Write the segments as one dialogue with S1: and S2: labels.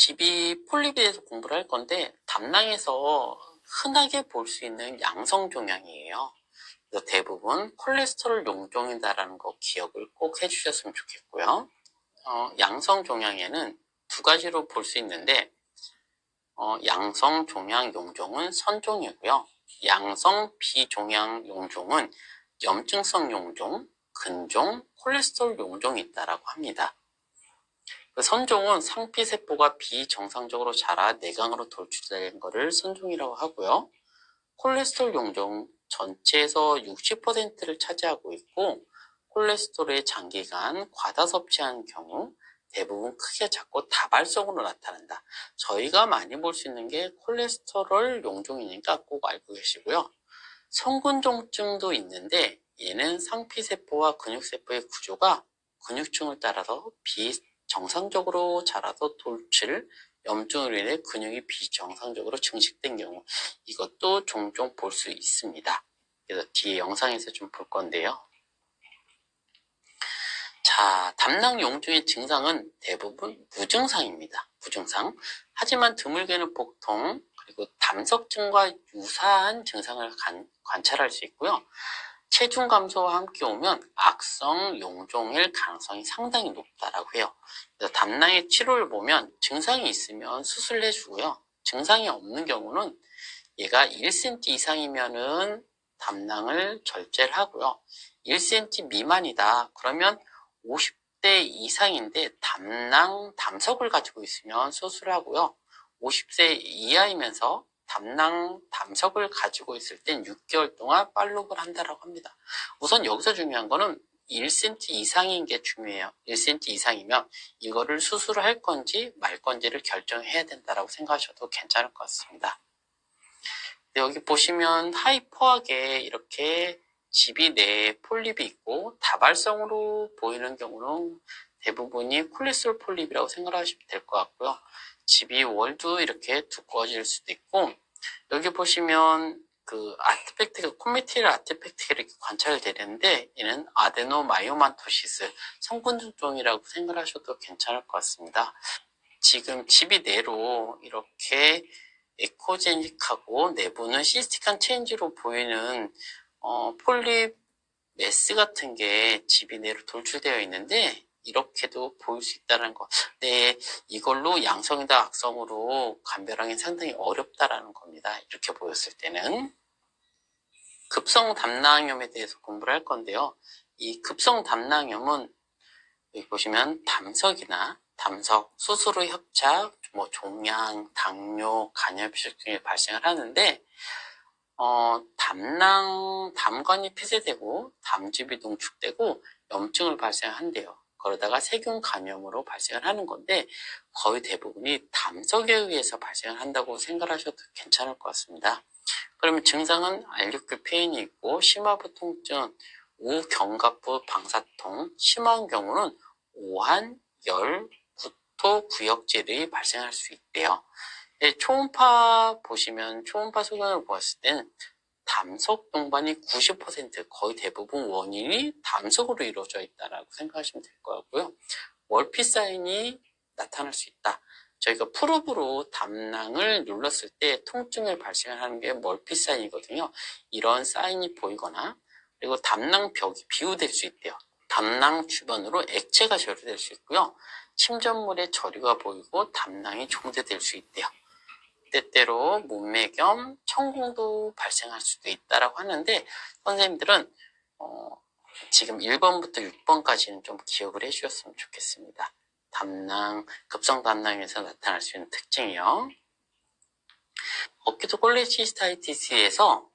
S1: 집이 폴립에 대해서 공부를 할 건데 담낭에서 흔하게 볼 수 있는 양성 종양이에요. 그래서 대부분 콜레스테롤 용종이다라는 거 기억을 꼭 해주셨으면 좋겠고요. 양성 종양에는 두 가지로 볼 수 있는데 양성 종양 용종은 선종이고요. 양성 비종양 용종은 염증성 용종, 근종, 콜레스테롤 용종이 있다라고 합니다. 그 선종은 상피세포가 비정상적으로 자라 내강으로 돌출된 것을 선종이라고 하고요. 콜레스테롤 용종 전체에서 60%를 차지하고 있고 콜레스테롤의 장기간 과다 섭취한 경우 대부분 크게 작고 다발성으로 나타난다. 저희가 많이 볼 수 있는 게 콜레스테롤 용종이니까 꼭 알고 계시고요. 성근종증도 있는데 얘는 상피세포와 근육세포의 구조가 근육층을 따라서 비정상적으로 자라서 돌출, 염증으로 인해 근육이 비정상적으로 증식된 경우 이것도 종종 볼 수 있습니다. 그래서 뒤에 영상에서 좀 볼 건데요. 자, 담낭 용종의 증상은 대부분 무증상입니다. 무증상. 하지만 드물게는 복통, 그리고 담석증과 유사한 증상을 관찰할 수 있고요. 체중 감소와 함께 오면 악성 용종일 가능성이 상당히 높다라고 해요. 그래서 담낭의 치료를 보면 증상이 있으면 수술을 해주고요. 증상이 없는 경우는 얘가 1cm 이상이면은 담낭을 절제를 하고요. 1cm 미만이다. 그러면 50대 이상인데 담석을 가지고 있으면 수술을 하고요. 50세 이하이면서 담석을 가지고 있을 땐 6개월 동안 팔로우를 한다고 합니다. 우선 여기서 중요한 거는 1cm 이상인 게 중요해요. 1cm 이상이면 이거를 수술을 할 건지 말 건지를 결정해야 된다고 생각하셔도 괜찮을 것 같습니다. 여기 보시면 하이퍼하게 이렇게 집이 내에 폴립이 있고 다발성으로 보이는 경우는 대부분이 콜레스테롤 폴립이라고 생각하시면 될 것 같고요. 집이 월도 이렇게 두꺼워질 수도 있고 여기 보시면 그 아티팩트가 코메티럴 아티팩트가 이렇게 관찰되는데 얘는 아데노마이오마토시스 성근종이라고 생각하셔도 괜찮을 것 같습니다. 지금 집이 내로 이렇게 에코제닉하고 내부는 시스틱한 체인지로 보이는 폴립 메스 같은 게 집이 내로 돌출되어 있는데 이렇게도 보일 수 있다는 거. 네, 이걸로 양성이다 악성으로 감별하기는 상당히 어렵다라는 겁니다. 이렇게 보였을 때는. 급성 담낭염에 대해서 공부를 할 건데요. 이 급성 담낭염은 여기 보시면 담석, 수술 후 협착, 종양, 당뇨, 간염비식 등이 발생을 하는데 담관이 폐쇄되고 담즙이 농축되고 염증을 발생한대요. 그러다가 세균 감염으로 발생을 하는 건데 거의 대부분이 담석에 의해서 발생을 한다고 생각하셔도 괜찮을 것 같습니다. 그러면 증상은 알류교 페인이 있고 심화부 통증, 우경갑부 방사통, 심한 경우는 오한, 열, 구토, 구역질이 발생할 수 있대요. 초음파 보시면 초음파 소견을 보았을 때는 담석 동반이 90% 거의 대부분 원인이 담석으로 이루어져 있다라고 생각하시면 될 것 같고요. 월피 사인이 나타날 수 있다. 저희가 프로브로 담낭을 눌렀을 때 통증을 발생하는 게 멀피 사인이거든요. 이런 사인이 보이거나 그리고 담낭 벽이 비우될 수 있대요. 담낭 주변으로 액체가 절유될 수 있고요. 침전물의 저류가 보이고 담낭이 종대될 수 있대요. 때때로 문맥염, 천공도 발생할 수도 있다라고 하는데 선생님들은 지금 1번부터 6번까지는 좀 기억을 해주셨으면 좋겠습니다. 급성 담낭에서 나타날 수 있는 특징이요. 어깨도 콜레시스타이티스에서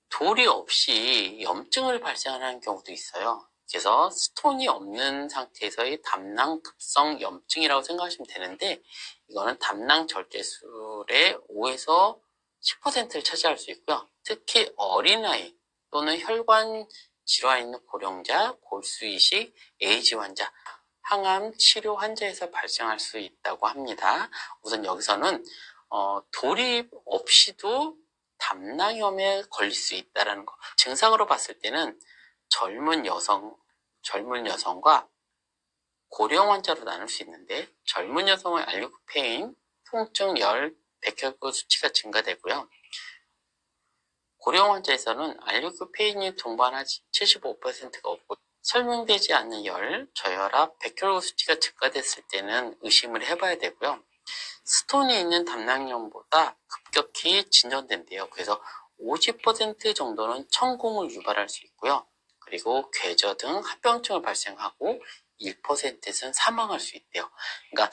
S1: 돌이 없이 염증을 발생하는 경우도 있어요. 그래서 스톤이 없는 상태에서의 담낭 급성 염증이라고 생각하시면 되는데 이거는 담낭 절제술의 5에서 10%를 차지할 수 있고요. 특히 어린아이 또는 혈관 질환 있는 고령자, 골수이식, 에이즈 환자, 항암 치료 환자에서 발생할 수 있다고 합니다. 우선 여기서는 돌이 없이도 담낭염에 걸릴 수 있다는 거. 증상으로 봤을 때는 젊은 여성과 고령 환자로 나눌 수 있는데 젊은 여성의 알리코페인, 통증, 열, 백혈구 수치가 증가되고요. 고령 환자에서는 알리코페인이 동반하지 75%가 없고 설명되지 않는 열, 저혈압, 백혈구 수치가 증가됐을 때는 의심을 해봐야 되고요. 스톤이 있는 담낭염보다 급격히 진전된대요. 그래서 50% 정도는 천공을 유발할 수 있고요. 그리고 궤저 등 합병증을 발생하고 1%는 사망할 수 있대요. 그러니까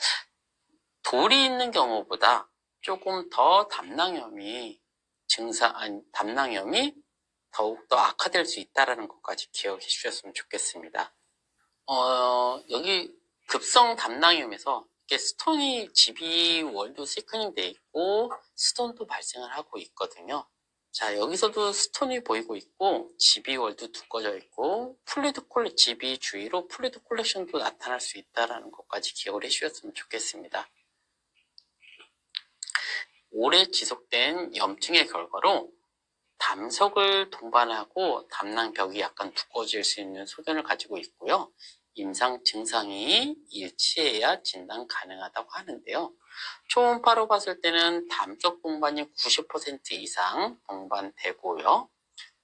S1: 돌이 있는 경우보다 조금 더 담낭염이 더욱더 악화될 수 있다는 것까지 기억해 주셨으면 좋겠습니다. 여기 급성 담낭염에서 이렇게 스톤이 GB 월도 시크닝 돼 있고 스톤도 발생을 하고 있거든요. 자, 여기서도 스톤이 보이고 있고 GB 월도 두꺼져 있고 GB 주위로 플루이드 콜렉션도 나타날 수 있다는 것까지 기억을 해주셨으면 좋겠습니다. 오래 지속된 염증의 결과로 담석을 동반하고 담낭벽이 약간 두꺼워질 수 있는 소견을 가지고 있고요. 임상 증상이 일치해야 진단 가능하다고 하는데요. 초음파로 봤을 때는 담석 동반이 90% 이상 동반되고요.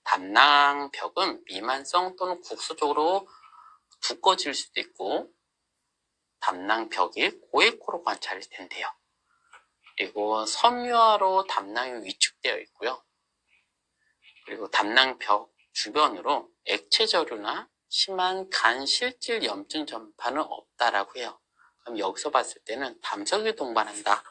S1: 담낭벽은 미만성 또는 국소적으로 두꺼워질 수도 있고 담낭벽이 고에코로 관찰이 된대요. 그리고 섬유화로 담낭이 위축되어 있고요. 그리고 담낭벽 주변으로 액체 저류나 심한 간 실질 염증 전파는 없다라고 해요. 그럼 여기서 봤을 때는 담석이 동반한다.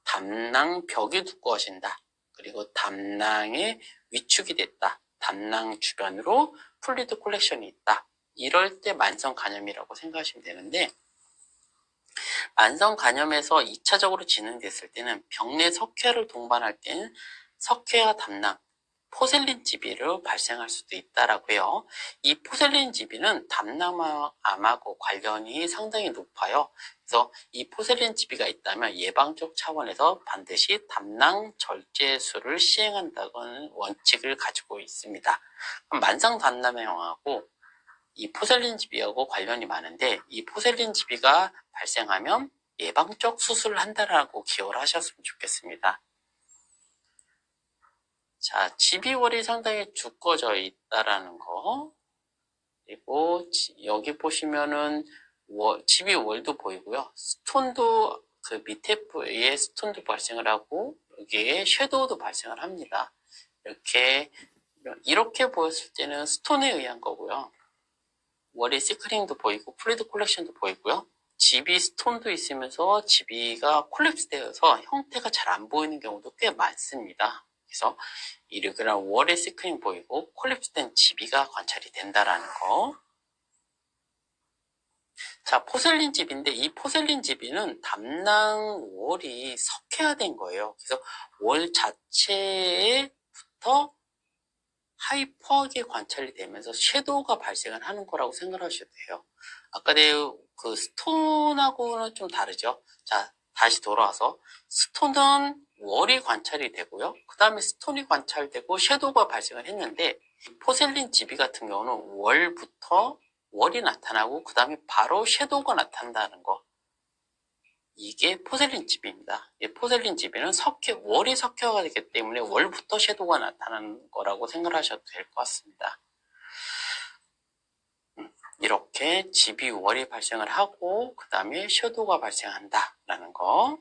S1: 담낭벽이 두꺼워진다. 그리고 담낭에 위축이 됐다. 담낭 주변으로 플루이드 콜렉션이 있다. 이럴 때 만성 간염이라고 생각하시면 되는데 만성 간염에서 2차적으로 진행됐을 때는 병내 석회를 동반할 때는 석회와 담낭, 포셀린 지비로 발생할 수도 있다라고 해요. 이 포셀린 지비는 담낭암하고 관련이 상당히 높아요. 그래서 이 포셀린 지비가 있다면 예방적 차원에서 반드시 담낭 절제술을 시행한다는 원칙을 가지고 있습니다. 그럼 만성 담낭암하고 이 포셀린 지비하고 관련이 많은데 이 포셀린 지비가 발생하면 예방적 수술을 한다라고 기억을 하셨으면 좋겠습니다. 자, 지비월이 상당히 두꺼워져 있다라는 거. 그리고 여기 보시면은 지비월도 보이고요. 스톤도 그 밑에 부위에 스톤도 발생을 하고 여기에 섀도우도 발생을 합니다. 이렇게 보였을 때는 스톤에 의한 거고요. 월의 시크링도 보이고 플루이드 콜렉션도 보이고요. 지비 스톤도 있으면서 지비가 콜랩스 되어서 형태가 잘 안 보이는 경우도 꽤 많습니다. 그래서 이르그라 월의 시크링 보이고 콜랩스된 지비가 관찰이 된다라는 거. 자, 포셀린 지비인데 이 포셀린 지비는 담낭 월이 석회화된 거예요. 그래서 월 자체부터 하이퍼하게 관찰이 되면서 섀도우가 발생을 하는 거라고 생각하셔도 돼요. 아까 그 스톤하고는 좀 다르죠. 자, 다시 돌아와서 스톤은 월이 관찰이 되고요. 그 다음에 스톤이 관찰되고 섀도우가 발생을 했는데 포셀린 지비 같은 경우는 월부터 월이 나타나고 그 다음에 바로 섀도우가 나타난다는 거. 이게 포셀린 지비입니다. 이 포셀린 지비는 월이 석회화가 되기 때문에 월부터 섀도우가 나타나는 거라고 생각하셔도 될 것 같습니다. 이렇게 지비 월이 발생을 하고 그 다음에 섀도우가 발생한다라는 거.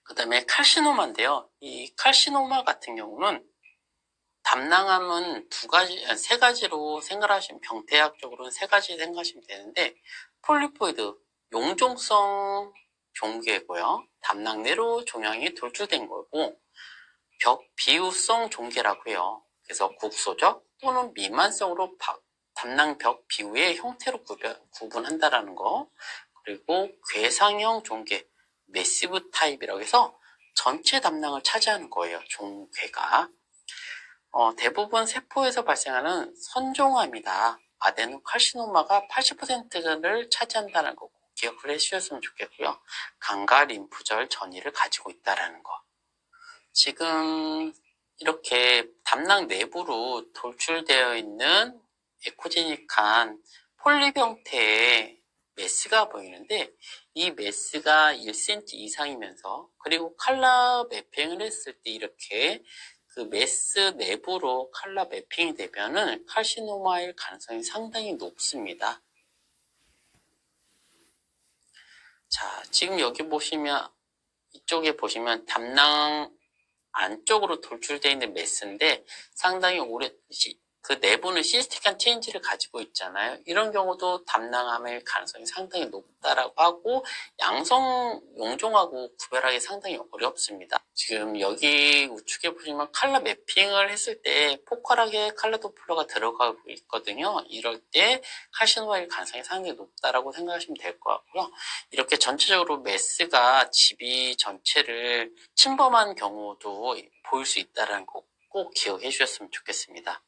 S1: 그 다음에 칼시노마인데요. 이 칼시노마 같은 경우는 담낭암은 세 가지로 생각하시면 병태학적으로는 세 가지 생각하시면 되는데 폴리포이드 용종성 종괴고요. 담낭 내로 종양이 돌출된 거고 벽 비우성 종괴라고 해요. 그래서 국소적 또는 미만성으로 담낭벽 비우의 형태로 구분한다라는 거. 그리고 괴상형 종괴 매시브 타입이라고 해서 전체 담낭을 차지하는 거예요. 종괴가. 대부분 세포에서 발생하는 선종암이다. 아데노칼시노마가 80%를 차지한다는 거 기억을 해주셨으면 좋겠고요. 간과 림프절 전이를 가지고 있다는 거. 지금 이렇게 담낭 내부로 돌출되어 있는 에코제닉한 폴립 형태의 메스가 보이는데 이 메스가 1cm 이상이면서 그리고 칼라 매핑을 했을 때 이렇게 그 메스 내부로 칼라 매핑이 되면은 칼시노마일 가능성이 상당히 높습니다. 자, 지금 여기 보시면 이쪽에 보시면 담낭 안쪽으로 돌출되어 있는 메스인데 상당히 오래 그 내부는 시스틱한 체인지를 가지고 있잖아요. 이런 경우도 담낭암일 가능성이 상당히 높다라고 하고 양성 용종하고 구별하기 상당히 어렵습니다. 지금 여기 우측에 보시면 칼라 매핑을 했을 때 포컬하게 칼라 도플러가 들어가고 있거든요. 이럴 때 칼시노마일 가능성이 상당히 높다라고 생각하시면 될 것 같고요. 이렇게 전체적으로 메스가 집이 전체를 침범한 경우도 보일 수 있다는 거 꼭 기억해 주셨으면 좋겠습니다.